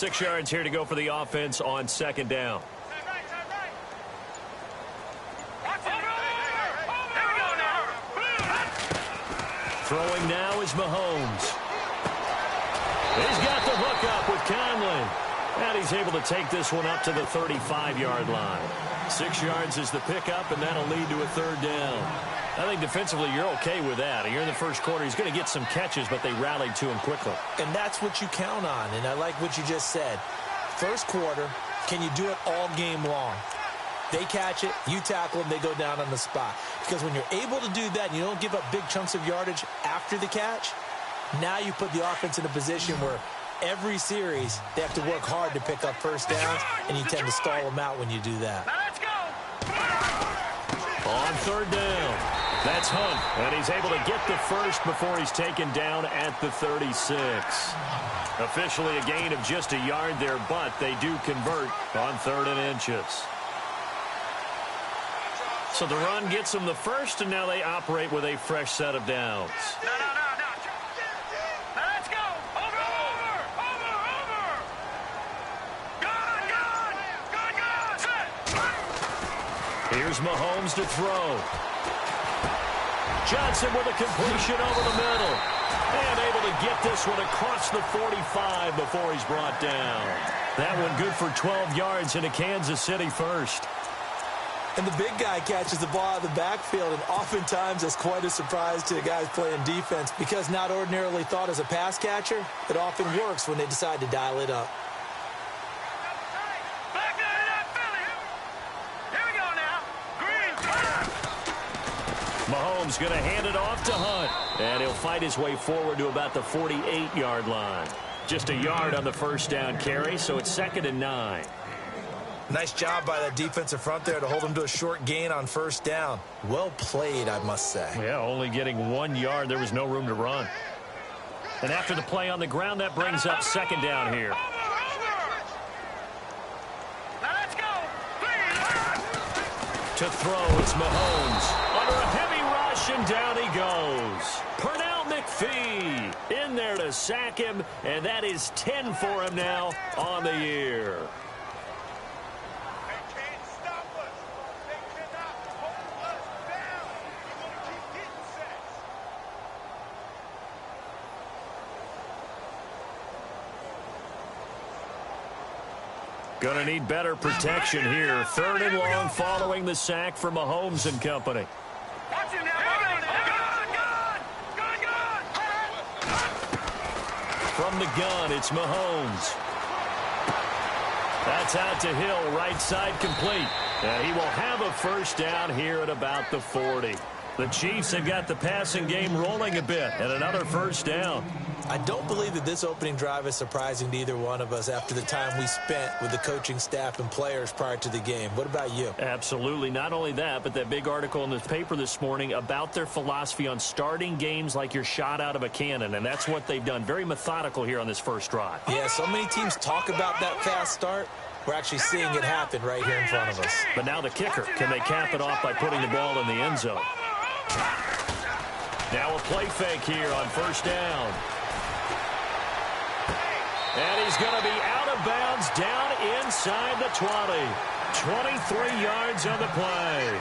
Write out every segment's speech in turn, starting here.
6 yards here to go for the offense on second down. Throwing now is Mahomes. He's got the hook up with Conley. And he's able to take this one up to the 35-yard line. 6 yards is the pickup, and that'll lead to a third down. I think defensively you're okay with that. You're in the first quarter. He's going to get some catches, but they rallied to him quickly. And that's what you count on, and I like what you just said. First quarter, can you do it all game long? They catch it, you tackle them, they go down on the spot. Because when you're able to do that and you don't give up big chunks of yardage after the catch, now you put the offense in a position where every series they have to work hard to pick up first downs, and you tend to stall them out when you do that. On third down, that's Hunt, and he's able to get the first before he's taken down at the 36. Officially a gain of just a yard there, but they do convert on 3rd and inches. So the run gets them the first, and now they operate with a fresh set of downs. Let's go. Over. Good. Here's Mahomes to throw. Johnson with a completion over the middle. And able to get this one across the 45 before he's brought down. That one good for 12 yards into Kansas City first. And the big guy catches the ball out of the backfield, and oftentimes it's quite a surprise to the guys playing defense because not ordinarily thought as a pass catcher, it often works when they decide to dial it up. Here we go now. Green. Mahomes going to hand it off to Hunt. And he'll fight his way forward to about the 48-yard line. Just a yard on the first down carry, so it's 2nd and 9. Nice job by that defensive front there to hold him to a short gain on first down. Well played, I must say. Yeah, only getting 1 yard. There was no room to run. And after the play on the ground, that brings up 2nd down here. Let's go. To throw, it's Mahomes. Under a heavy rush, and down he goes. Pernell McPhee in there to sack him, and that is 10 for him now on the year. Going to need better protection here. 3rd and long following the sack for Mahomes and company. Watch him now. From the gun, it's Mahomes. That's out to Hill, right side complete. And he will have a first down here at about the 40. The Chiefs have got the passing game rolling a bit, and another first down. I don't believe that this opening drive is surprising to either one of us after the time we spent with the coaching staff and players prior to the game. What about you? Absolutely. Not only that, but that big article in the paper this morning about their philosophy on starting games like you're shot out of a cannon, and that's what they've done. Very methodical here on this first drive. Yeah, so many teams talk about that fast start. We're actually seeing it happen right here in front of us. But now the kicker. Can they cap it off by putting the ball in the end zone? Now a play fake here on first down. And he's going to be out of bounds down inside the 20. 23 yards on the play.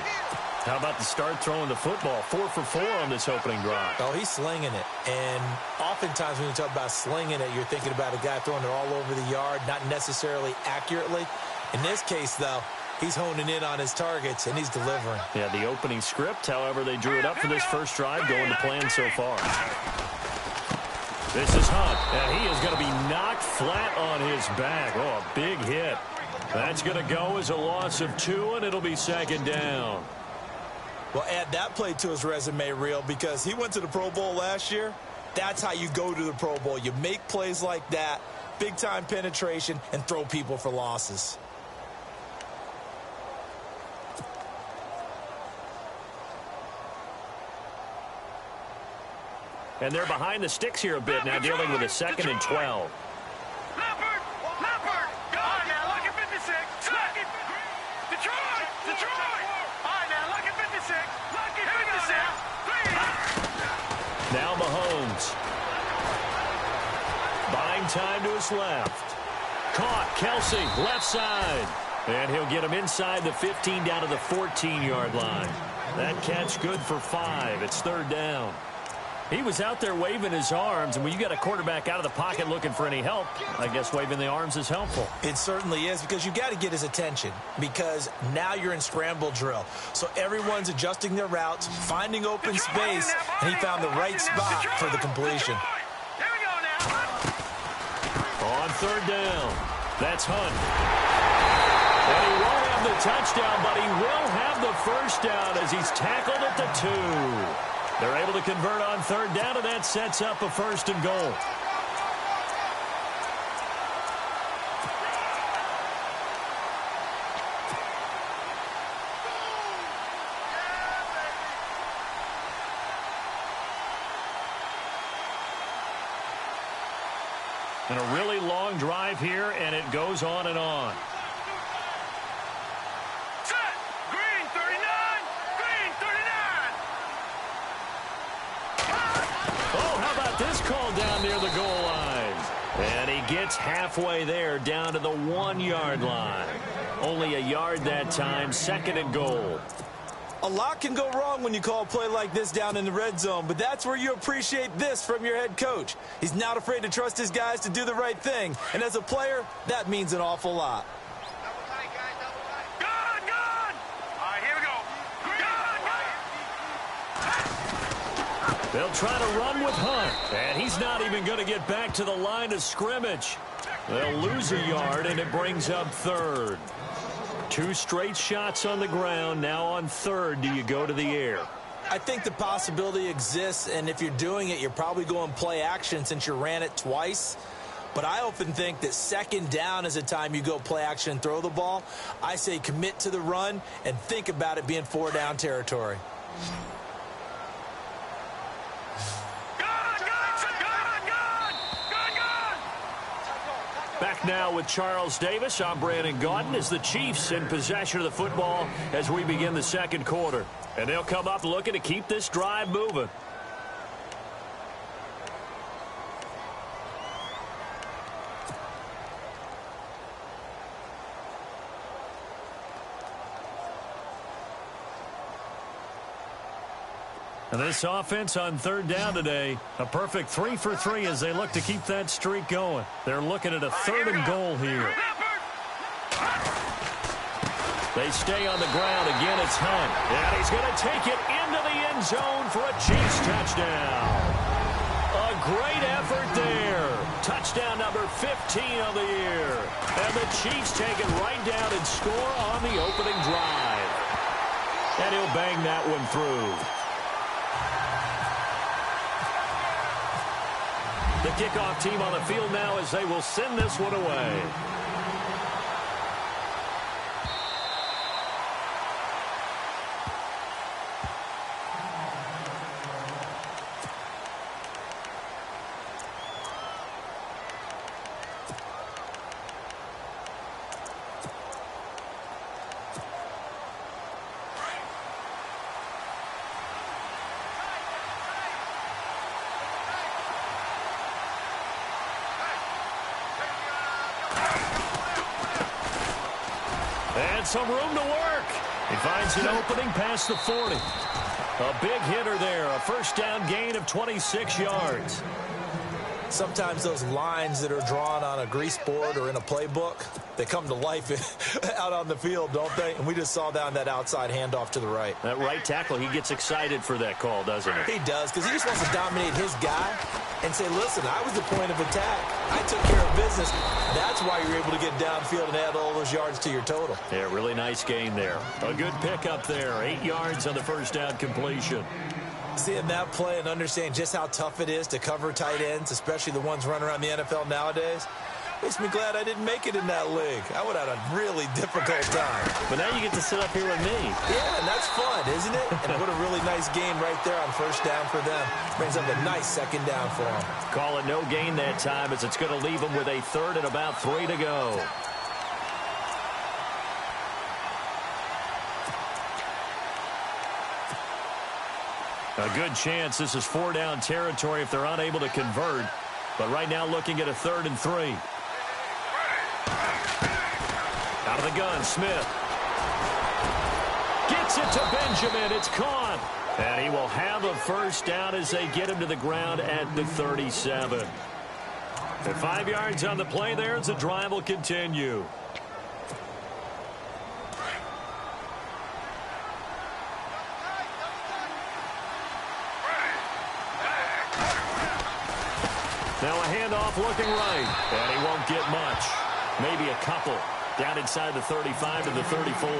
How about the start throwing the football? 4 for 4 on this opening drive. Oh, he's slinging it. And oftentimes when you talk about slinging it, you're thinking about a guy throwing it all over the yard, not necessarily accurately. In this case, though, he's honing in on his targets, and he's delivering. Yeah, the opening script, however, they drew it up for this first drive, going to plan so far. This is Hunt, and he is going to be knocked flat on his back. Oh, a big hit. That's going to go as a loss of 2, and it'll be 2nd down. Well, add that play to his resume reel because he went to the Pro Bowl last year. That's how you go to the Pro Bowl. You make plays like that, big-time penetration, and throw people for losses. And they're behind the sticks here a bit now, dealing with a 2nd and 12. Leopard! Go on now, look at 56. Look at Detroit! All right now, look at 56. Look at 56. Now Mahomes. Buying time to his left. Caught. Kelsey, left side. And he'll get him inside the 15 down to the 14-yard line. That catch good for 5. It's third down. He was out there waving his arms, and when you got a quarterback out of the pocket looking for any help, I guess waving the arms is helpful. It certainly is, because you got to get his attention, because now you're in scramble drill. So everyone's adjusting their routes, finding open space, and he found the right spot for the completion. On third down, that's Hunt. And he won't have the touchdown, but he will have the first down as he's tackled at the 2. They're able to convert on third down, and that sets up a first and goal. And a really long drive here, and it goes on and on. This call down near the goal line. And he gets halfway there, down to the 1-yard line. Only a yard that time, second and goal. A lot can go wrong when you call a play like this down in the red zone, but that's where you appreciate this from your head coach. He's not afraid to trust his guys to do the right thing. And as a player, that means an awful lot. They'll try to run with Hunt, and he's not even going to get back to the line of scrimmage. They'll lose a yard, and it brings up third. 2 straight shots on the ground. Now on third, do you go to the air? I think the possibility exists, and if you're doing it, you're probably going play action since you ran it twice. But I often think that second down is a time you go play action and throw the ball. I say commit to the run and think about it being 4-down territory. Back now with Charles Davis. I'm Brandon Gaudin as the Chiefs in possession of the football as we begin the second quarter. And they'll come up looking to keep this drive moving. And this offense on third down today, a perfect 3 for 3 as they look to keep that streak going. They're looking at a third and goal here. They stay on the ground. Again, it's Hunt. And he's going to take it into the end zone for a Chiefs touchdown. A great effort there. Touchdown number 15 of the year. And the Chiefs take it right down and score on the opening drive. And he'll bang that one through. The kickoff team on the field now as they will send this one away. And some room to work. He finds an opening past the 40. A big hitter there. A first down gain of 26 yards. Sometimes those lines that are drawn on a grease board or in a playbook, they come to life out on the field, don't they? And we just saw down that outside handoff to the right. That right tackle, he gets excited for that call, doesn't he? He does, because he just wants to dominate his guy and say, listen, I was the point of attack. I took care of business. That's why you're able to get downfield and add all those yards to your total. Yeah, really nice gain there. A good pickup there. 8 yards on the first down completion. Seeing that play and understanding just how tough it is to cover tight ends, especially the ones running around the NFL nowadays, makes me glad I didn't make it in that league. I would have had a really difficult time. But now you get to sit up here with me. Yeah, and that's fun, isn't it? And what a really nice gain right there on first down for them. Brings up a nice second down for them. Call it no gain that time as it's going to leave them with a third and about 3 to go. A good chance this is 4-down territory if they're unable to convert. But right now looking at a 3rd and 3. Out of the gun, Smith. Gets it to Benjamin. It's caught. And he will have a first down as they get him to the ground at the 37. And 5 yards on the play there as the drive will continue. Now a handoff looking right, and he won't get much. Maybe a couple. Down inside the 35 to the 34.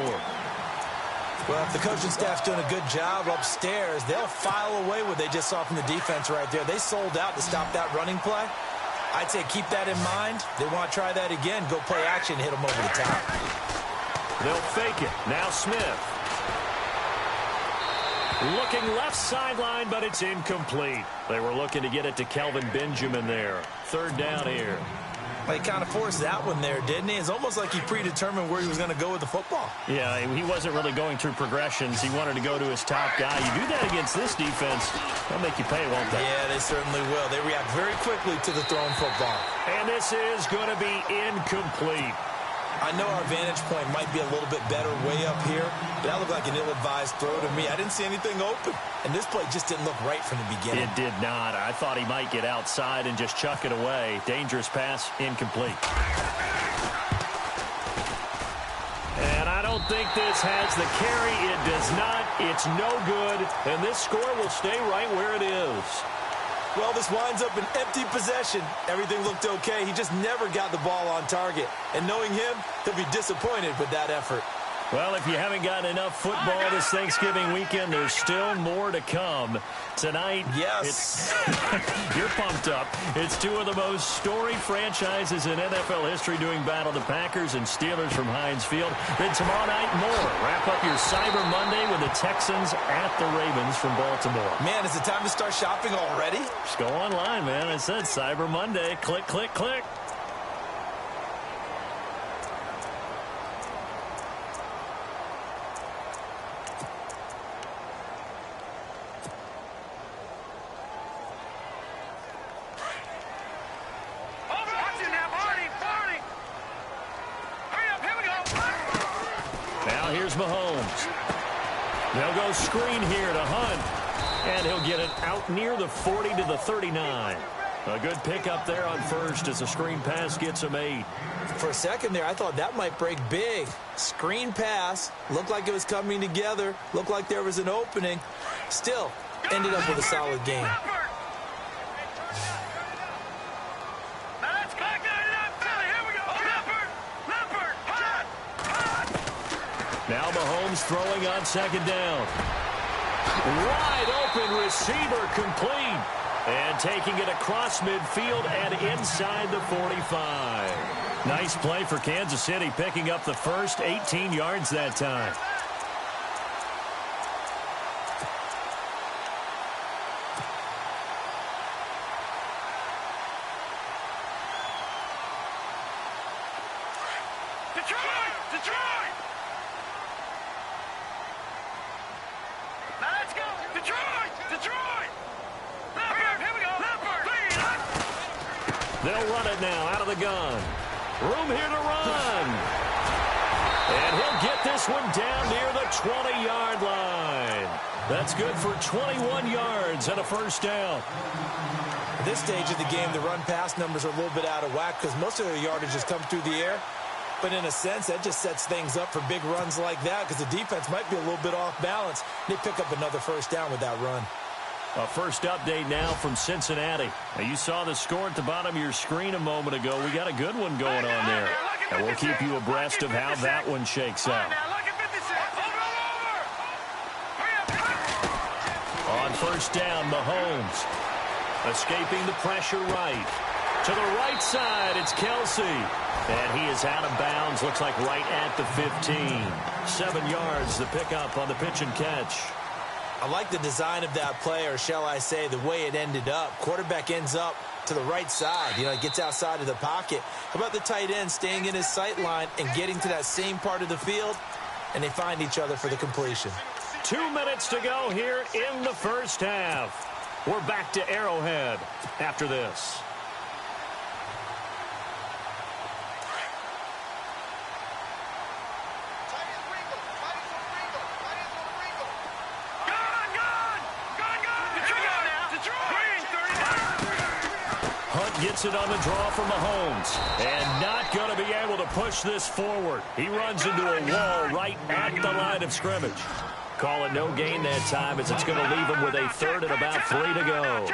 Well, if the coaching staff's doing a good job upstairs, they'll file away what they just saw from the defense right there. They sold out to stop that running play. I'd say keep that in mind. They want to try that again. Go play action, hit them over the top. They'll fake it. Now Smith. Looking left sideline, but it's incomplete. They were looking to get it to Kelvin Benjamin there. Third down here. Well, he kind of forced that one there, didn't he? It's almost like he predetermined where he was going to go with the football. Yeah, he wasn't really going through progressions. He wanted to go to his top guy. You do that against this defense, they'll make you pay, won't they? Yeah, they certainly will. They react very quickly to the thrown football. And this is going to be incomplete. I know our vantage point might be a little bit better way up here, but that looked like an ill-advised throw to me. I didn't see anything open, and this play just didn't look right from the beginning. It did not. I thought he might get outside and just chuck it away. Dangerous pass, incomplete. And I don't think this has the carry. It does not. It's no good, and this score will stay right where it is. Well, this winds up an empty possession. Everything looked okay. He just never got the ball on target. And knowing him, he'll be disappointed with that effort. Well, if you haven't gotten enough football this Thanksgiving weekend, there's still more to come. Tonight, yes, you're pumped up. It's two of the most storied franchises in NFL history doing battle, the Packers and Steelers from Heinz Field. Then tomorrow night, more. Wrap up your Cyber Monday with the Texans at the Ravens from Baltimore. Man, is it time to start shopping already? Just go online, man. I said Cyber Monday. Click, click, click. Here's Mahomes. They'll go screen here to Hunt. And he'll get it out near the 40 to the 39. A good pickup there on first as the screen pass gets him 8. For a second there, I thought that might break big. Screen pass. Looked like it was coming together. Looked like there was an opening. Still, ended up with a solid game. Now Mahomes throwing on second down. Wide open receiver complete. And taking it across midfield and inside the 45. Nice play for Kansas City, picking up the first 18 yards that time. They'll run it now out of the gun. Room here to run. And he'll get this one down near the 20-yard line. That's good for 21 yards and a first down. At this stage of the game, the run-pass numbers are a little bit out of whack because most of their yardage has come through the air. But in a sense, that just sets things up for big runs like that because the defense might be a little bit off balance. They pick up another first down with that run. A first update now from Cincinnati. Now, you saw the score at the bottom of your screen a moment ago. We got a good one going on there. And we'll keep you abreast of how that one shakes out. On first down, Mahomes. Escaping the pressure right. To the right side, it's Kelsey. And he is out of bounds. Looks like right at the 15. 7 yards, the pickup on the pitch and catch. I like the design of that play, or shall I say the way it ended up. Quarterback ends up to the right side. You know, he gets outside of the pocket. How about the tight end staying in his sight line and getting to that same part of the field? And they find each other for the completion. 2 minutes to go here in the first half. We're back to Arrowhead after this. gets it on the draw for Mahomes. And not going to be able to push this forward. He runs into a wall right at the line of scrimmage. Call it no gain that time as it's going to leave him with a third and about 3 to go.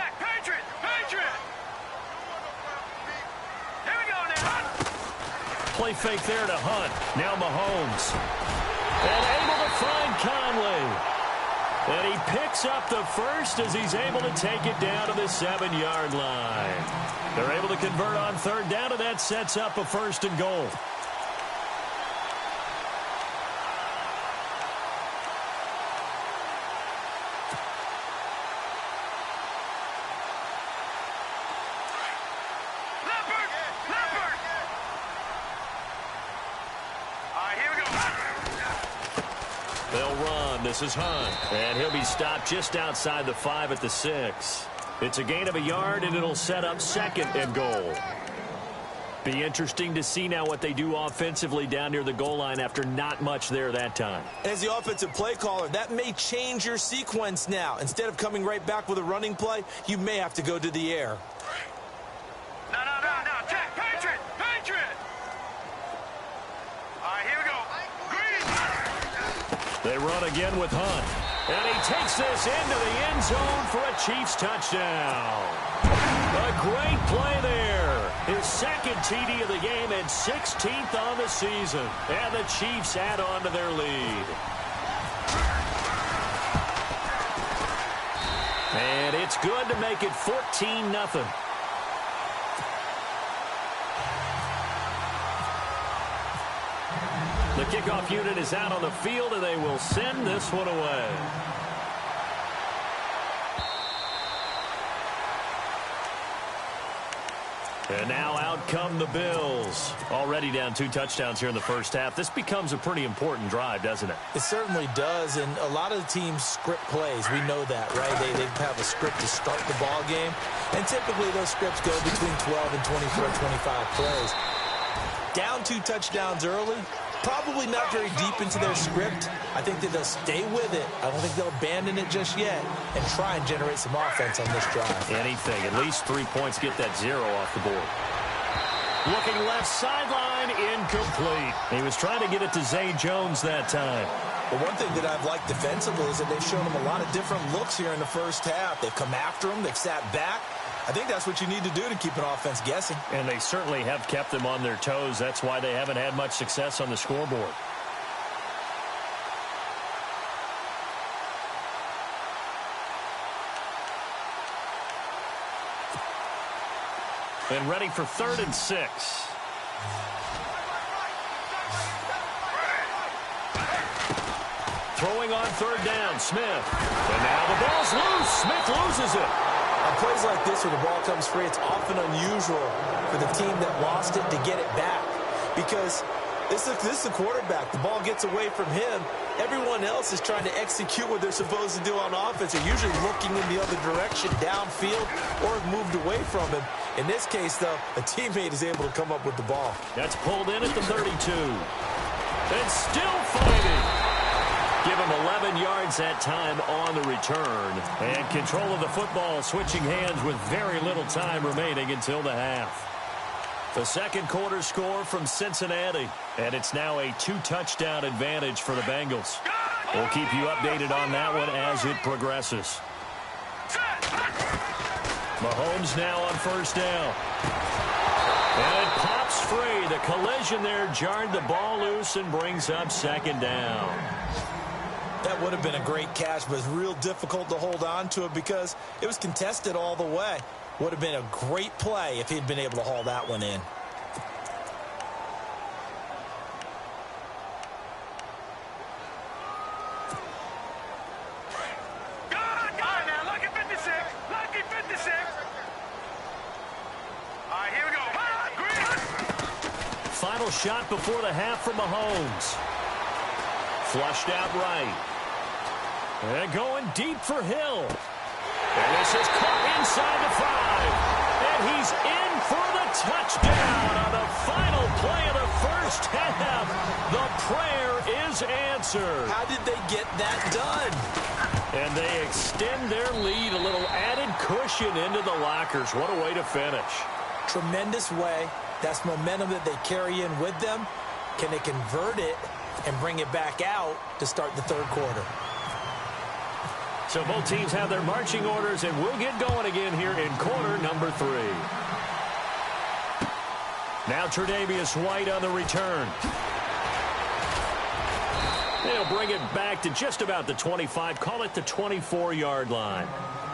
Play fake there to Hunt. Now Mahomes. And able to find Conley. And he picks up the first as he's able to take it down to the 7-yard line. They're able to convert on third down, and that sets up a 1st and goal. This is Hunt, and he'll be stopped just outside the 5 at the 6. It's a gain of a yard, and it'll set up 2nd and goal. Be interesting to see now what they do offensively down near the goal line after not much there that time. As the offensive play caller, that may change your sequence now. Instead of coming right back with a running play, you may have to go to the air. No. Check. Patriot. All right, here we go. They run again with Hunt. And he takes this into the end zone for a Chiefs touchdown. A great play there. His 2nd TD of the game and 16th on the season. And the Chiefs add on to their lead. And it's good to make it 14-0. The kickoff unit is out on the field, and they will send this one away. And now out come the Bills. Already down 2 touchdowns here in the first half. This becomes a pretty important drive, doesn't it? It certainly does, and a lot of the teams script plays. We know that, right? They have a script to start the ball game, and typically those scripts go between 12 and 24, 25 plays. Down 2 touchdowns early. Probably not very deep into their script. I think that they'll stay with it. I don't think they'll abandon it just yet and try and generate some offense on this drive. Anything. At least 3 points, get that 0 off the board. Looking left sideline, incomplete. He was trying to get it to Zay Jones that time. But one thing that I've liked defensively is that they've shown him a lot of different looks here in the first half. They've come after him. They've sat back. I think that's what you need to do to keep an offense guessing. And they certainly have kept them on their toes. That's why they haven't had much success on the scoreboard. And ready for 3rd and 6. Throwing on 3rd down, Smith. And now the ball's loose. Smith loses it. On plays like this where the ball comes free, it's often unusual for the team that lost it to get it back. Because this is the quarterback. The ball gets away from him. Everyone else is trying to execute what they're supposed to do on offense. They're usually looking in the other direction, downfield, or have moved away from him. In this case, though, a teammate is able to come up with the ball. That's pulled in at the 32. And still fighting. Give him 11 yards that time on the return. And control of the football, switching hands with very little time remaining until the half. The 2nd quarter score from Cincinnati. And it's now a 2-touchdown advantage for the Bengals. We'll keep you updated on that one as it progresses. Mahomes now on 1st down. And it pops free. The collision there jarred the ball loose and brings up 2nd down. That would have been a great catch, but it's real difficult to hold on to it because it was contested all the way. Would have been a great play if he'd been able to haul that one in. Final shot before the half from Mahomes. Flushed out right. And going deep for Hill. And this is caught inside the 5. And he's in for the touchdown on the final play of the first half. The prayer is answered. How did they get that done? And they extend their lead, a little added cushion into the lockers. What a way to finish. Tremendous way. That's momentum that they carry in with them. Can they convert it and bring it back out to start the third quarter? So both teams have their marching orders, and we'll get going again here in quarter number 3. Now Tre'Davious White on the return. They'll bring it back to just about the 25, call it the 24-yard line.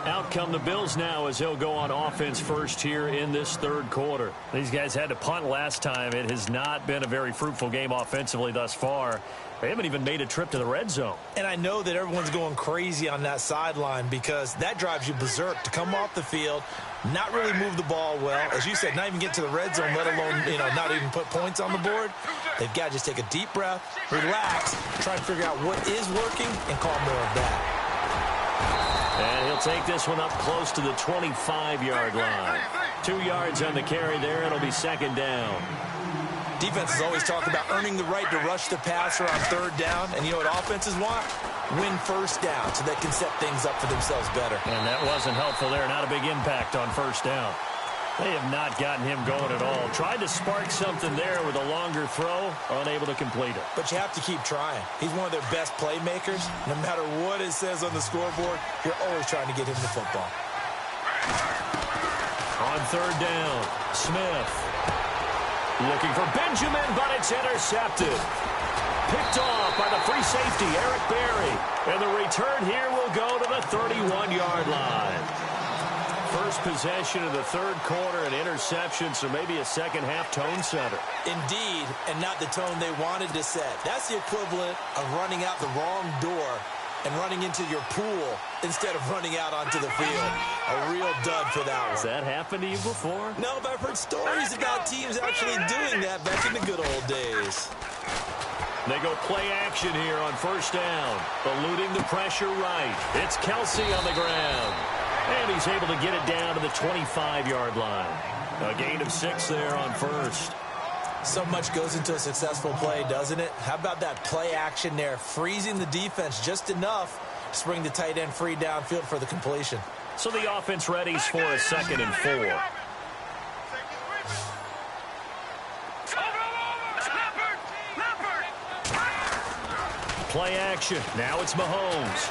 Out come the Bills now as they'll go on offense first here in this third quarter. These guys had to punt last time. It has not been a very fruitful game offensively thus far. They haven't even made a trip to the red zone. And I know that everyone's going crazy on that sideline because that drives you berserk to come off the field, not really move the ball well. As you said, not even get to the red zone, let alone, not even put points on the board. They've got to just take a deep breath, relax, try to figure out what is working, and call more of that. And he'll take this one up close to the 25-yard line. 2 yards on the carry there. It'll be second down. Defenses always talk about earning the right to rush the passer on third down. And you know what offenses want? Win first down so they can set things up for themselves better. And that wasn't helpful there. Not a big impact on first down. They have not gotten him going at all. Tried to spark something there with a longer throw, unable to complete it. But you have to keep trying. He's one of their best playmakers. No matter what it says on the scoreboard, you're always trying to get him the football. On third down, Smith. Looking for Benjamin, but it's intercepted. Picked off by the free safety, Eric Berry. And the return here will go to the 31-yard line. First possession of the third quarter, an interception, so maybe a second-half tone setter. Indeed, and not the tone they wanted to set. That's the equivalent of running out the wrong door and running into your pool instead of running out onto the field. A real dud for that one. Has that happened to you before? No, but I've heard stories about teams actually doing that back in the good old days. They go play action here on first down. Eluding the pressure right. It's Kelsey on the ground. And he's able to get it down to the 25-yard line. A gain of 6 there on first. So much goes into a successful play, doesn't it? How about that play action there? Freezing the defense just enough to bring the tight end free downfield for the completion. So the offense readies for a 2nd and 4. Play action. Now it's Mahomes.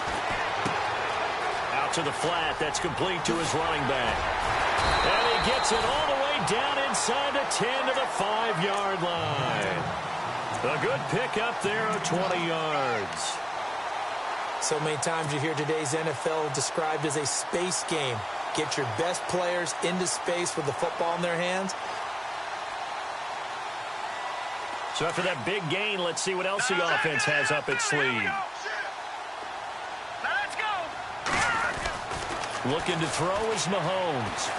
Out to the flat. That's complete to his running back. And he gets it all the way down inside the 10 to the 5-yard line. A good pickup there of 20 yards. So many times you hear today's NFL described as a space game. Get your best players into space with the football in their hands. So after that big gain, let's see what else the offense has up its sleeve. Looking to throw is Mahomes.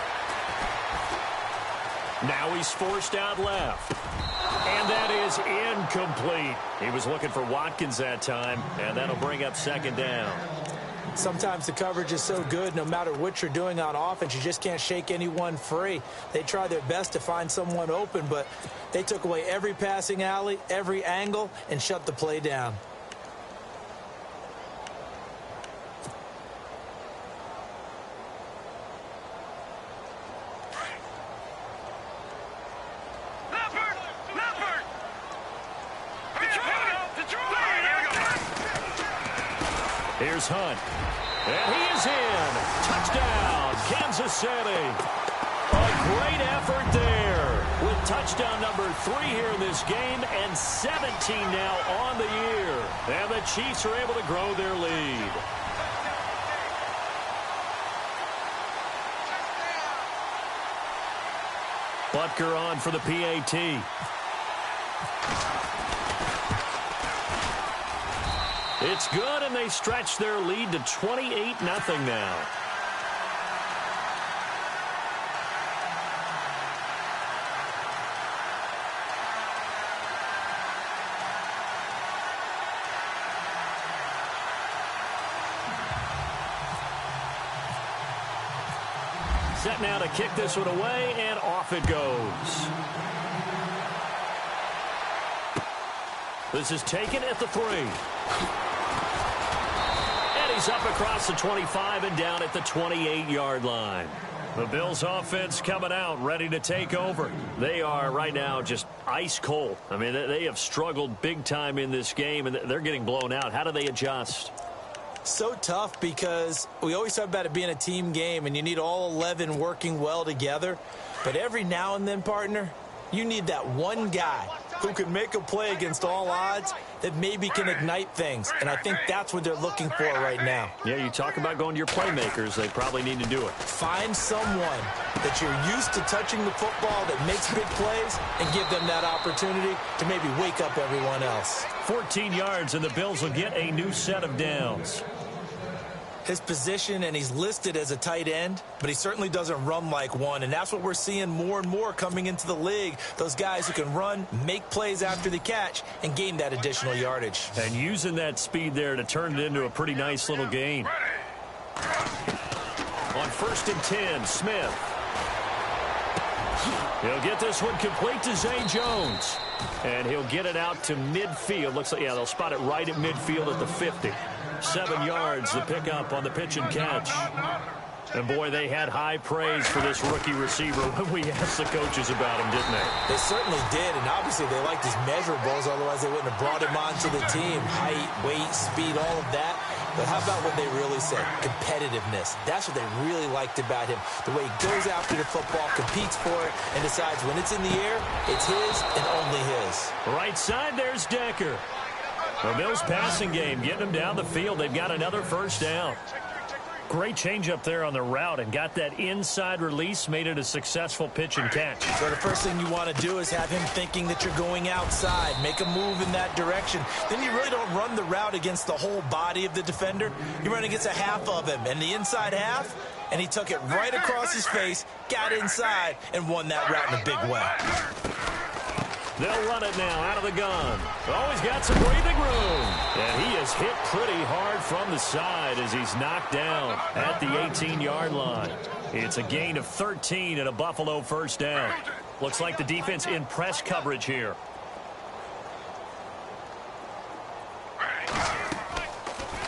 Now he's forced out left. And that is incomplete. He was looking for Watkins that time, and that'll bring up second down. Sometimes the coverage is so good, no matter what you're doing on offense, you just can't shake anyone free. They try their best to find someone open, but they took away every passing alley, every angle, and shut the play down. Here's Hunt. And he is in. Touchdown, Kansas City. A great effort there with touchdown number 3 here in this game and 17 now on the year. And the Chiefs are able to grow their lead. Butker on for the PAT. It's good, and they stretch their lead to 28-0 now. Set now to kick this one away, and off it goes. This is taken at the 3. He's up across the 25 and down at the 28-yard line. The Bills offense coming out, ready to take over. They are right now just ice cold. I mean, they have struggled big time in this game, and they're getting blown out. How do they adjust? So tough because we always talk about it being a team game, and you need all 11 working well together. But every now and then, partner, you need that one guy who can make a play against all odds that maybe can ignite things. And I think that's what they're looking for right now. Yeah, you talk about going to your playmakers. They probably need to do it. Find someone that you're used to touching the football that makes big plays and give them that opportunity to maybe wake up everyone else. 14 yards, and the Bills will get a new set of downs. His position, and he's listed as a tight end, but he certainly doesn't run like one, and that's what we're seeing more and more coming into the league. Those guys who can run, make plays after the catch, and gain that additional yardage. And using that speed there to turn it into a pretty nice little gain. On 1st and 10, Smith. He'll get this one complete to Zay Jones. And he'll get it out to midfield. Looks like, yeah, they'll spot it right at midfield at the 50. 7 yards, the pickup on the pitch and catch. And, boy, they had high praise for this rookie receiver when we asked the coaches about him, didn't they? They certainly did, and obviously they liked his measurables. Otherwise, they wouldn't have brought him onto the team. Height, weight, speed, all of that. But how about what they really said? Competitiveness. That's what they really liked about him. The way he goes after the football, competes for it, and decides when it's in the air, it's his and only his. Right side, there's Decker. The Bills passing game, getting them down the field. They've got another first down. Great change up there on the route and got that inside release, made it a successful pitch and catch. So the first thing you want to do is have him thinking that you're going outside, make a move in that direction. Then you really don't run the route against the whole body of the defender. You run against a half of him, and the inside half, and he took it right across his face, got inside, and won that route in a big way. They'll run it now out of the gun. Always got some breathing room. And he is hit pretty hard from the side as he's knocked down at the 18-yard line. It's a gain of 13 and a Buffalo first down. Looks like the defense in press coverage here.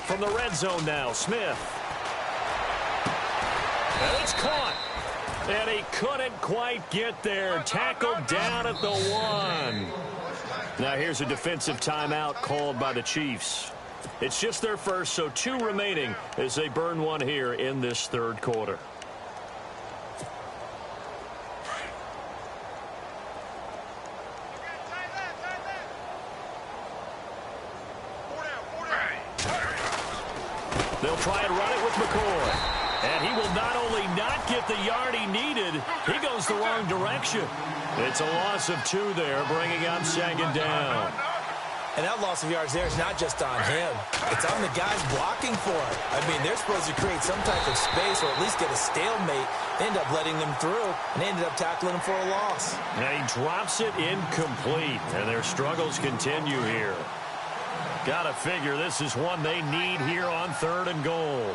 From the red zone now, Smith. And it's caught. And he couldn't quite get there. Tackled down at the 1. Now here's a defensive timeout called by the Chiefs. It's just their first, so 2 remaining as they burn one here in this third quarter. They'll try and run it with McCoy. And he will not only not get the yard he needed, he goes the wrong direction. It's a loss of 2 there, bringing up 2nd down. And that loss of yards there is not just on him. It's on the guys blocking for him. I mean, they're supposed to create some type of space or at least get a stalemate. They end up letting them through, and they ended up tackling him for a loss. And he drops it incomplete, and their struggles continue here. Got to figure this is one they need here on 3rd and goal.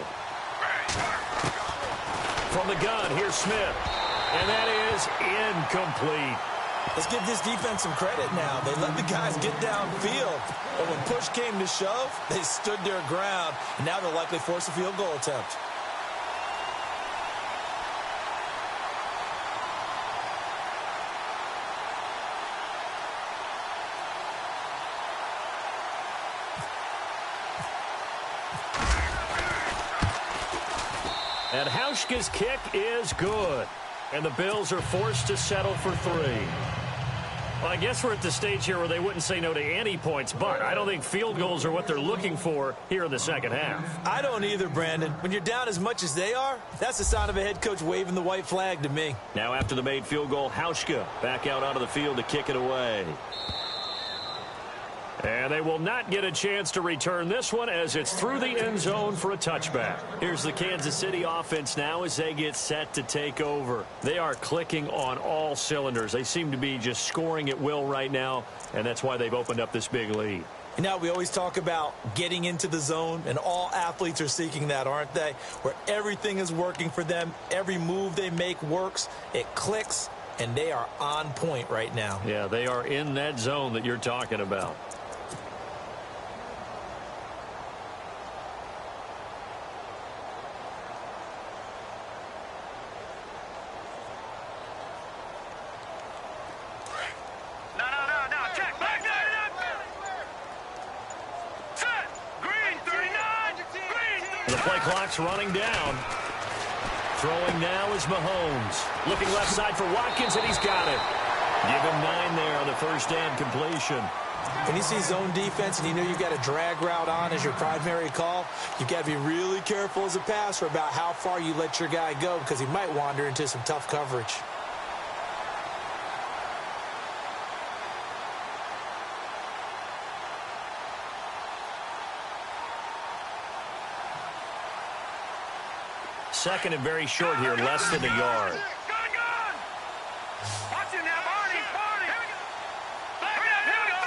From the gun, here's Smith. And that is incomplete. Let's give this defense some credit now. They let the guys get downfield. But when push came to shove, they stood their ground. And now they'll likely force a field goal attempt. And Hauschka's kick is good. And the Bills are forced to settle for 3. Well, I guess we're at the stage here where they wouldn't say no to any points, but I don't think field goals are what they're looking for here in the second half. I don't either, Brandon. When you're down as much as they are, that's the sign of a head coach waving the white flag to me. Now after the made field goal, Hauschka back out onto the field to kick it away. And they will not get a chance to return this one as it's through the end zone for a touchback. Here's the Kansas City offense now as they get set to take over. They are clicking on all cylinders. They seem to be just scoring at will right now, and that's why they've opened up this big lead. You know, we always talk about getting into the zone, and all athletes are seeking that, aren't they? Where everything is working for them, every move they make works, it clicks, and they are on point right now. Yeah, they are in that zone that you're talking about. The play clock's running down. Throwing now is Mahomes. Looking left side for Watkins, and he's got it. Give him 9 there on the first down completion. When you see zone defense and you know you've got a drag route on as your primary call, you've got to be really careful as a passer about how far you let your guy go because he might wander into some tough coverage. Second and very short here, less than a yard. Watch it now, Barney. Here we go.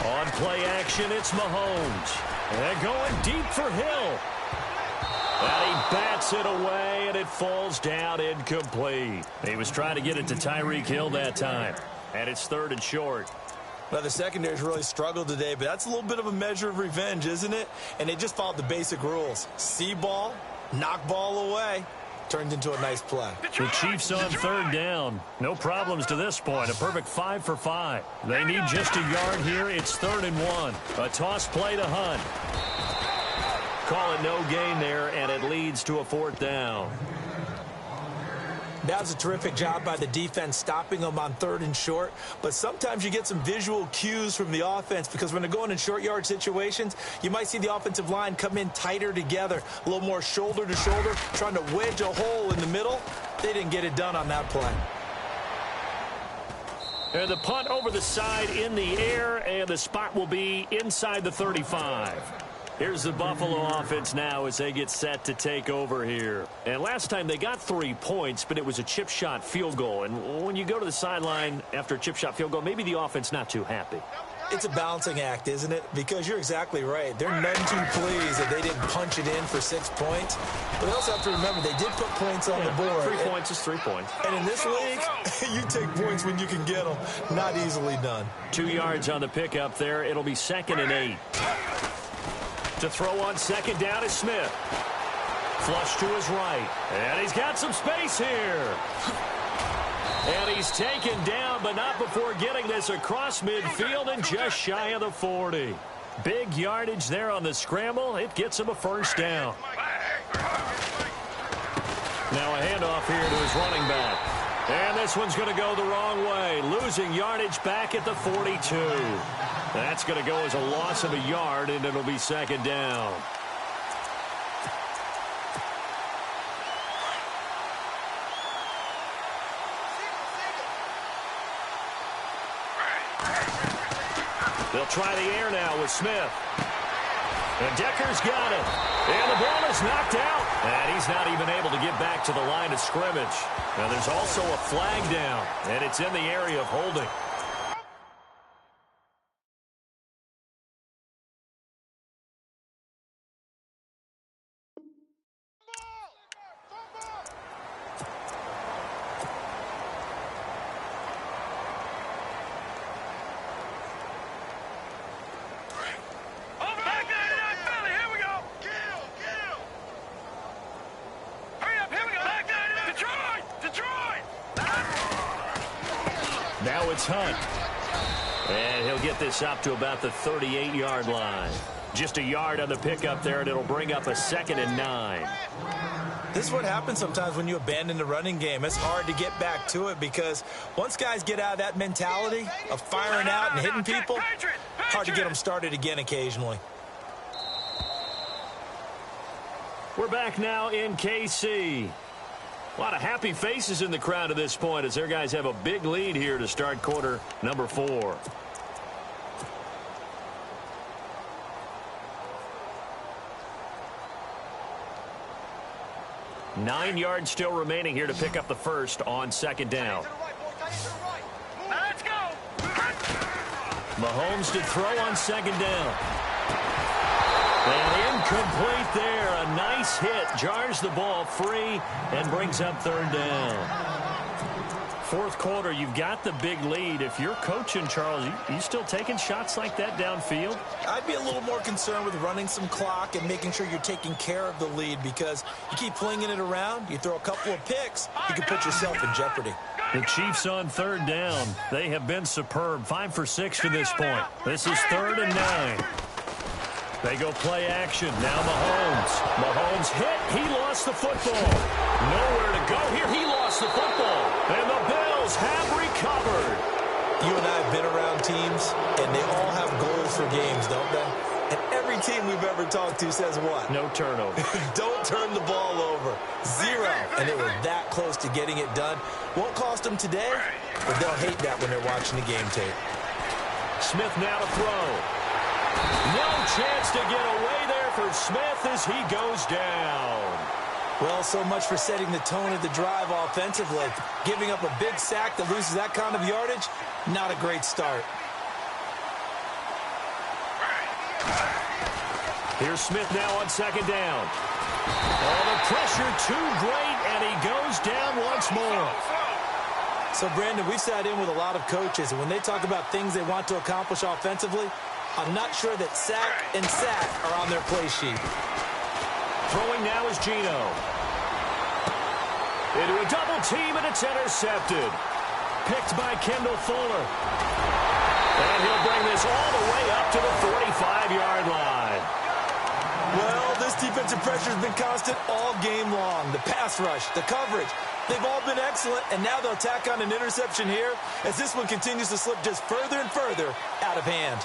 3-19. On play action, it's Mahomes. And going deep for Hill. And he bats it away, and it falls down incomplete. He was trying to get it to Tyreek Hill that time. And it's 3rd and short. Well, the secondary's really struggled today, but that's a little bit of a measure of revenge, isn't it? And they just followed the basic rules. See ball, knock ball away. Turned into a nice play. The Chiefs on 3rd down. No problems to this point. A perfect 5 for 5. They need just a yard here. It's 3rd and 1. A toss play to Hunt. Call it no gain there, and it leads to a 4th down. That was a terrific job by the defense stopping them on 3rd and short. But sometimes you get some visual cues from the offense because when they're going in short yard situations, you might see the offensive line come in tighter together, a little more shoulder to shoulder, trying to wedge a hole in the middle. They didn't get it done on that play. And the punt over the side in the air, and the spot will be inside the 35. Here's the Buffalo offense now as they get set to take over here. And last time they got 3 points, but it was a chip shot field goal. And when you go to the sideline after a chip shot field goal, maybe the offense not too happy. It's a balancing act, isn't it? Because you're exactly right. They're none too pleased that they didn't punch it in for 6 points. But they also have to remember they did put points on the board. 3 points is 3 points. And in this league, you take points when you can get them. Not easily done. 2 yards on the pickup there. It'll be 2nd and 8. To throw on 2nd down is Smith. Flush to his right. And he's got some space here. And he's taken down, but not before getting this across midfield and just shy of the 40. Big yardage there on the scramble. It gets him a 1st down. Now a handoff here to his running back. And this one's going to go the wrong way. Losing yardage back at the 42. That's going to go as a loss of a yard, and it'll be 2nd down. They'll try the air now with Smith. And Decker's got it. And the ball is knocked out. And he's not even able to get back to the line of scrimmage. Now there's also a flag down, and it's in the area of holding. Now it's Hunt. And he'll get this up to about the 38-yard line. Just a yard on the pickup there, and it'll bring up a 2nd and 9. This is what happens sometimes when you abandon the running game. It's hard to get back to it because once guys get out of that mentality of firing out and hitting people, hard to get them started again occasionally. We're back now in KC. A lot of happy faces in the crowd at this point as their guys have a big lead here to start quarter number 4. Nine yards still remaining here to pick up the 1st on 2nd down. Let's go. Mahomes to throw on 2nd down. And incomplete there. A nice hit. Jars the ball free and brings up 3rd down. fourth quarter, you've got the big lead. If you're coaching, Charles, you still taking shots like that downfield? I'd be a little more concerned with running some clock and making sure you're taking care of the lead, because you keep flinging it around, you throw a couple of picks, you can put yourself in jeopardy. The Chiefs on third down. They have been superb. 5 for 6 to this point. This is 3rd and 9. They go play action. Now Mahomes. Mahomes hit. He lost the football. Nowhere to go here. He lost the football. And the Bills have recovered. You and I have been around teams, and they all have goals for games, don't they? And every team we've ever talked to says what? No turnover. Don't turn the ball over. 0. And they were that close to getting it done. Won't cost them today, but they'll hate that when they're watching the game tape. Smith now to throw. No chance to get away there for Smith as he goes down. Well, so much for setting the tone of the drive offensively. Giving up a big sack that loses that kind of yardage, not a great start. Here's Smith now on 2nd down. Oh, the pressure too great, and he goes down once more. So, Brandon, we've sat in with a lot of coaches, and when they talk about things they want to accomplish offensively, I'm not sure that sack and sack are on their play sheet. Throwing now is Geno. Into a double team, and it's intercepted. Picked by Kendall Fuller. And he'll bring this all the way up to the 45-yard line. Well, this defensive pressure has been constant all game long. The pass rush, the coverage, they've all been excellent, and now they'll tack on an interception here as this one continues to slip just further and further out of hand.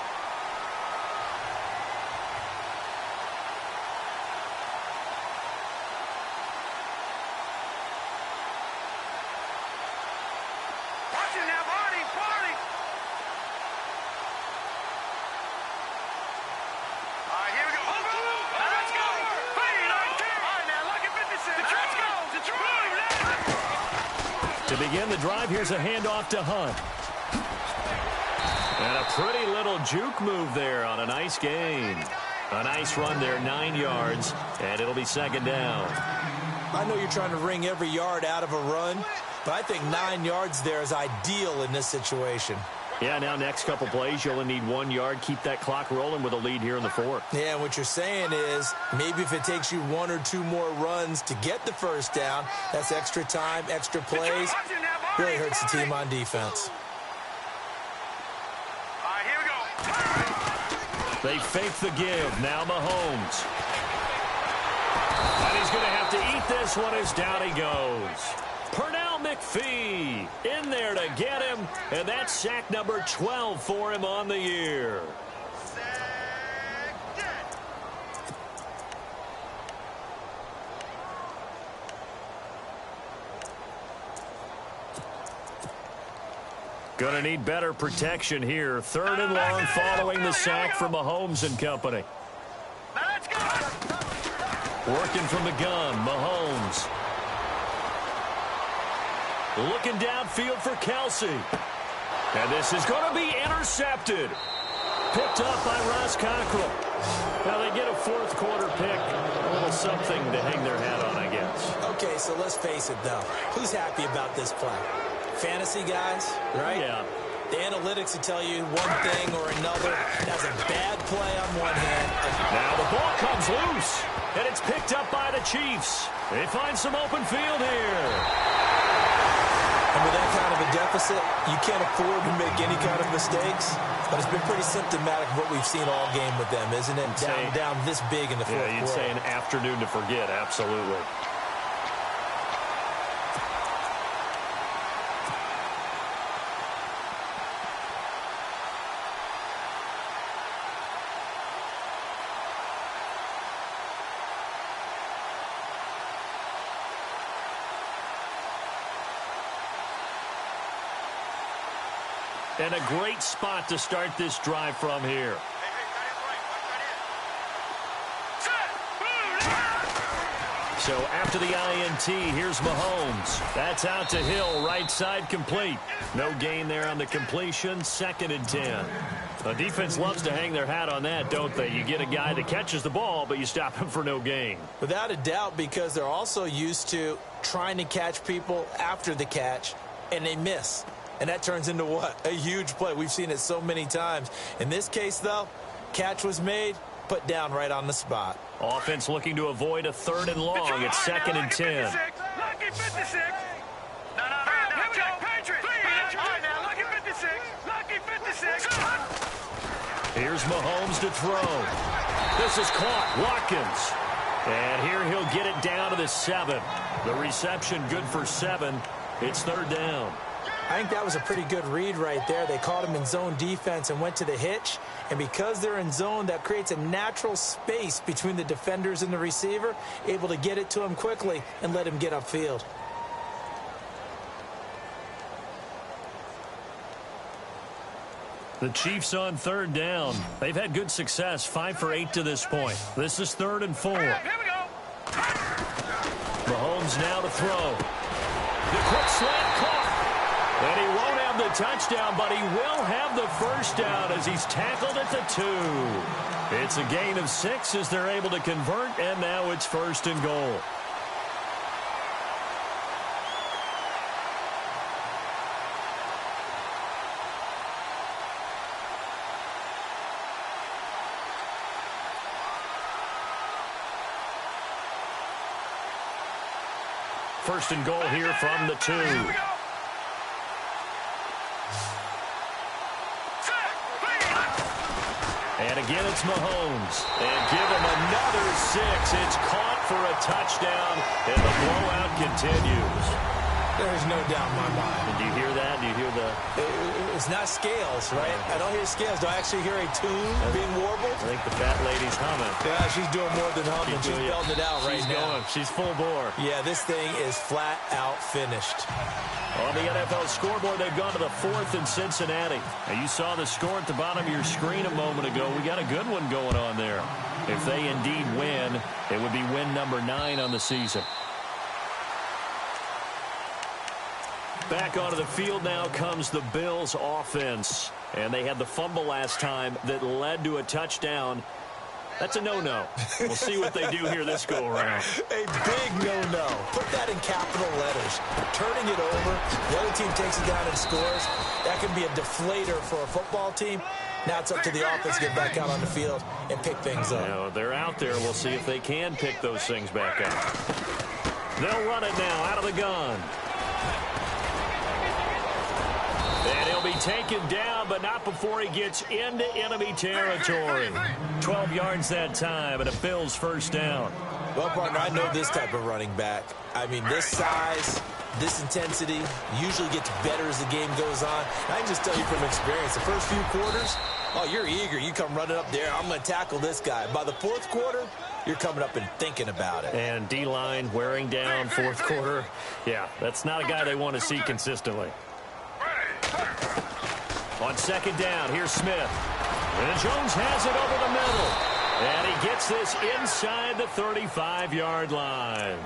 To begin the drive, here's a handoff to Hunt. And a pretty little juke move there on a nice gain. A nice run there, 9 yards, and it'll be 2nd down. I know you're trying to wring every yard out of a run, but I think 9 yards there is ideal in this situation. Yeah, now next couple plays, you only need 1 yard. Keep that clock rolling with a lead here in the 4th. Yeah, and what you're saying is maybe if it takes you 1 or 2 more runs to get the first down, that's extra time, extra plays. Really hurts the team on defense. All right, here we go. They fake the give. Now Mahomes. And he's going to have to eat this one as down he goes. Pernell McPhee in there to get him, and that's sack number 12 for him on the year. Going to need better protection here. 3rd and long following the sack from Mahomes and company. Let's go. Working from the gun, Mahomes. Looking downfield for Kelsey. And this is going to be intercepted. Picked up by Ross Cockrell. Now they get a 4th quarter pick. A little something to hang their hat on, I guess. Okay, so let's face it, though. Who's happy about this play? Fantasy guys, right? Yeah. The analytics will tell you one thing or another. That's a bad play on one hand. Now the ball comes loose, and it's picked up by the Chiefs. They find some open field here. And with that kind of a deficit, you can't afford to make any kind of mistakes. But it's been pretty symptomatic of what we've seen all game with them, isn't it? Down this big in the 4th quarter. Yeah, you'd say an afternoon to forget, absolutely. And a great spot to start this drive from here. So after the INT, here's Mahomes. That's out to Hill, right side complete. No gain there on the completion, 2nd and 10. The defense loves to hang their hat on that, don't they? You get a guy that catches the ball, but you stop him for no gain. Without a doubt, because they're also used to trying to catch people after the catch. and they miss. And that turns into what? A huge play. We've seen it so many times. In this case, though, catch was made, put down right on the spot. Offense looking to avoid a 3rd and long. It's 2nd and 10. Lucky 56. No, Patriots. All right, now, lucky 56. Lucky 56. Here's Mahomes to throw. This is caught. Watkins. And here he'll get it down to the 7. The reception good for 7. It's 3rd down. I think that was a pretty good read right there. They caught him in zone defense and went to the hitch. And because they're in zone, that creates a natural space between the defenders and the receiver, able to get it to him quickly and let him get upfield. The Chiefs on 3rd down. They've had good success, 5 for 8 to this point. This is 3rd and 4. Here we go. Mahomes now to throw. The quick slant caught. And he won't have the touchdown, but he will have the first down as he's tackled at the 2. It's a gain of 6 as they're able to convert, and now it's 1st and goal. First and goal here from the 2. And again, it's Mahomes. And give him another 6. It's caught for a touchdown, and the blowout continues. There's no doubt in my mind. And do you hear that? Do you hear the... It's not scales, right? I don't hear scales. Do I actually hear a tune being warbled? I think the fat lady's humming. Yeah, she's doing more than humming. She's belting it out right now. She's full bore. Yeah, this thing is flat out finished. On the NFL scoreboard, they've gone to the 4th in Cincinnati. Now, you saw the score at the bottom of your screen a moment ago. We got a good one going on there. If they indeed win, it would be win number 9 on the season. Back onto the field now comes the Bills offense. And they had the fumble last time that led to a touchdown. That's a no-no. We'll see what they do here this go-around. A big no-no. Put that in capital letters. Turning it over, the other team takes it down and scores. That can be a deflator for a football team. Now it's up to the offense to get back out on the field and pick things up. You know, they're out there. We'll see if they can pick those things back up. They'll run it now out of the gun. And he'll be taken down, but not before he gets into enemy territory. 12 yards that time, and a Bills first down. Well, partner, I know this type of running back. I mean, this size, this intensity usually gets better as the game goes on. And I can just tell you from experience, the first few quarters, oh, you're eager. You come running up there, I'm going to tackle this guy. By the 4th quarter, you're coming up and thinking about it. And D-line wearing down 4th quarter. Yeah, that's not a guy they want to see consistently. On 2nd down, here's Smith. And Jones has it over the middle. And he gets this inside the 35-yard line.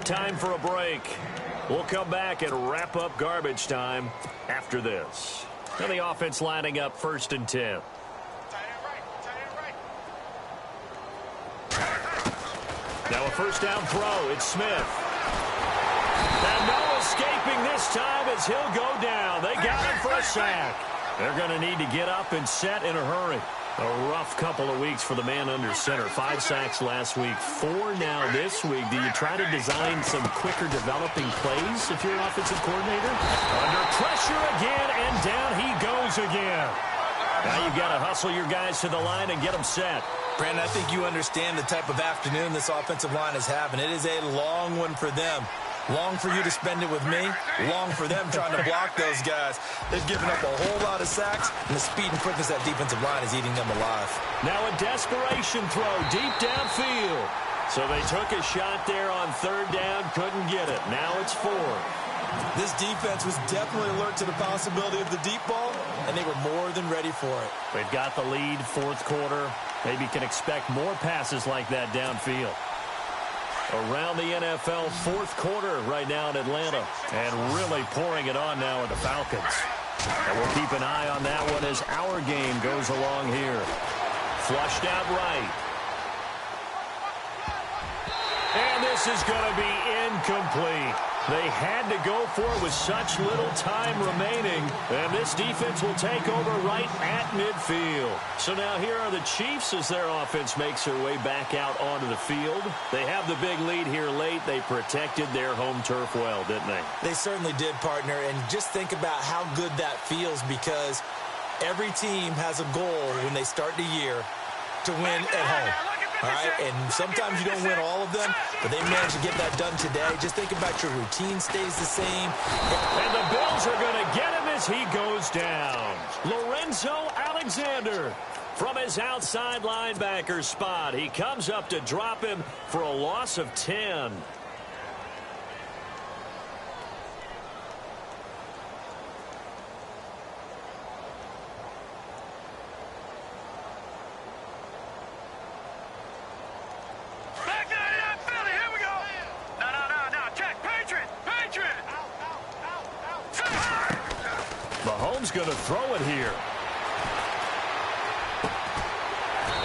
Time for a break. We'll come back and wrap up garbage time after this. And the offense lining up 1st and 10. Now a first down throw. It's Smith. And no escaping this time as he'll go down. They got him for a sack. They're going to need to get up and set in a hurry. A rough couple of weeks for the man under center. 5 sacks last week, 4 now this week. Do you try to design some quicker developing plays if you're an offensive coordinator? Under pressure again, and down he goes again. Now you've got to hustle your guys to the line and get them set. Brandon, I think you understand the type of afternoon this offensive line is having. It is a long one for them. Long for you to spend it with me. Long for them trying to block those guys. They've given up a whole lot of sacks, and the speed and quickness of that defensive line is eating them alive. Now a desperation throw deep downfield. So they took a shot there on 3rd down, couldn't get it. Now it's 4. This defense was definitely alert to the possibility of the deep ball, and they were more than ready for it. They've got the lead, 4th quarter. Maybe can expect more passes like that downfield. Around the NFL, 4th quarter right now in Atlanta. And really pouring it on now with the Falcons. And we'll keep an eye on that one as our game goes along here. Flushed out right. And this this is going to be incomplete. They had to go for it with such little time remaining, and this defense will take over right at midfield. So now here are the Chiefs as their offense makes their way back out onto the field. They have the big lead here late. They protected their home turf well, didn't they? They certainly did, partner, and just think about how good that feels because every team has a goal when they start the year to win at home. All right, and sometimes you don't win all of them, but they managed to get that done today. Just think about your routine stays the same. And the Bills are going to get him as he goes down. Lorenzo Alexander from his outside linebacker spot. He comes up to drop him for a loss of 10. Mahomes going to throw it here.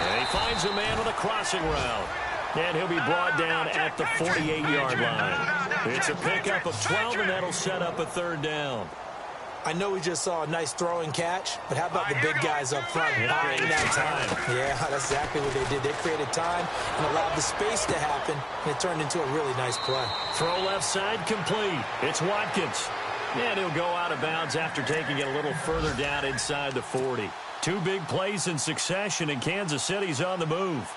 And he finds a man on the crossing route. And he'll be brought down at the 48-yard line. It's a pickup of 12, and that'll set up a third down. I know we just saw a nice throwing catch, but how about the big guys up front buying that time? Yeah, that's exactly what they did. They created time and allowed the space to happen, and it turned into a really nice play. Throw left side complete. It's Watkins. And he'll go out of bounds after taking it a little further down inside the 40. Two big plays in succession, and Kansas City's on the move.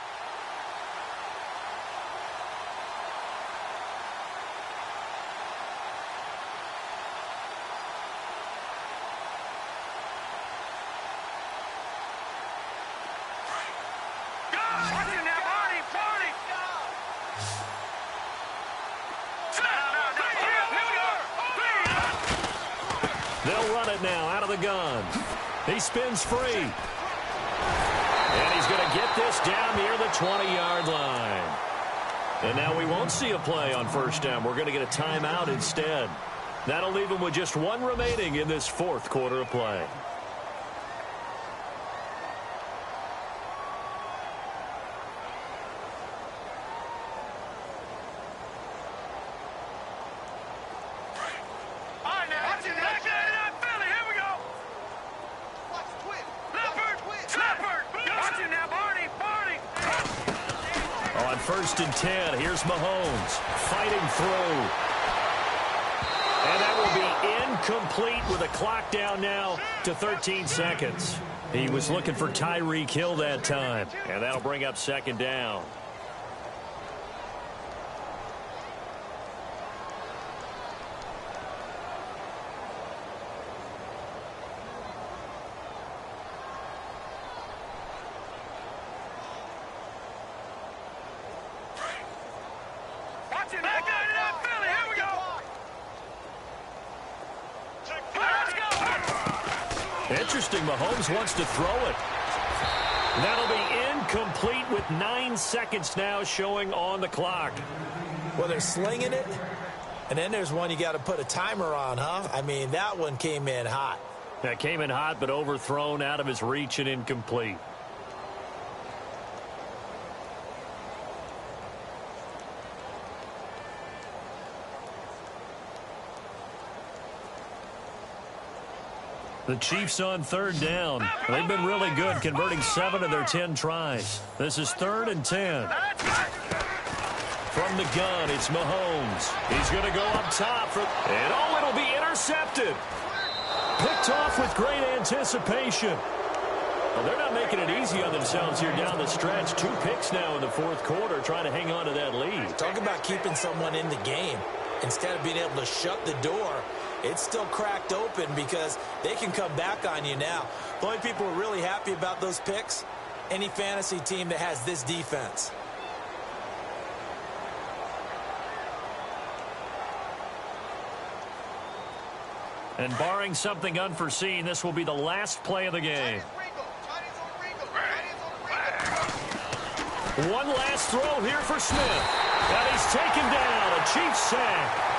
They'll run it now out of the gun. He spins free. And he's going to get this down near the 20-yard line. And now we won't see a play on first down. We're going to get a timeout instead. That'll leave him with just one remaining in this fourth quarter of play. First and 10. Here's Mahomes fighting through. And that will be incomplete with a clock down now to 13 seconds. He was looking for Tyreek Hill that time. And that'll bring up second down. Interesting, Mahomes wants to throw it. That'll be incomplete with 9 seconds now showing on the clock. Well, they're slinging it, and then there's one you got to put a timer on, huh? I mean, that one came in hot. That came in hot, but overthrown out of his reach and incomplete. The Chiefs on third down. They've been really good, converting 7 of their 10 tries. This is 3rd and 10. From the gun, it's Mahomes. He's going to go up top. And it'll be intercepted. Picked off with great anticipation. Well, they're not making it easy on themselves here down the stretch. 2 picks now in the fourth quarter, trying to hang on to that lead. Talk about keeping someone in the game. Instead of being able to shut the door, it's still cracked open because they can come back on you now. The only people who are really happy about those picks, any fantasy team that has this defense. And barring something unforeseen, this will be the last play of the game. One last throw here for Smith. And he's taken down. A Chiefs sack.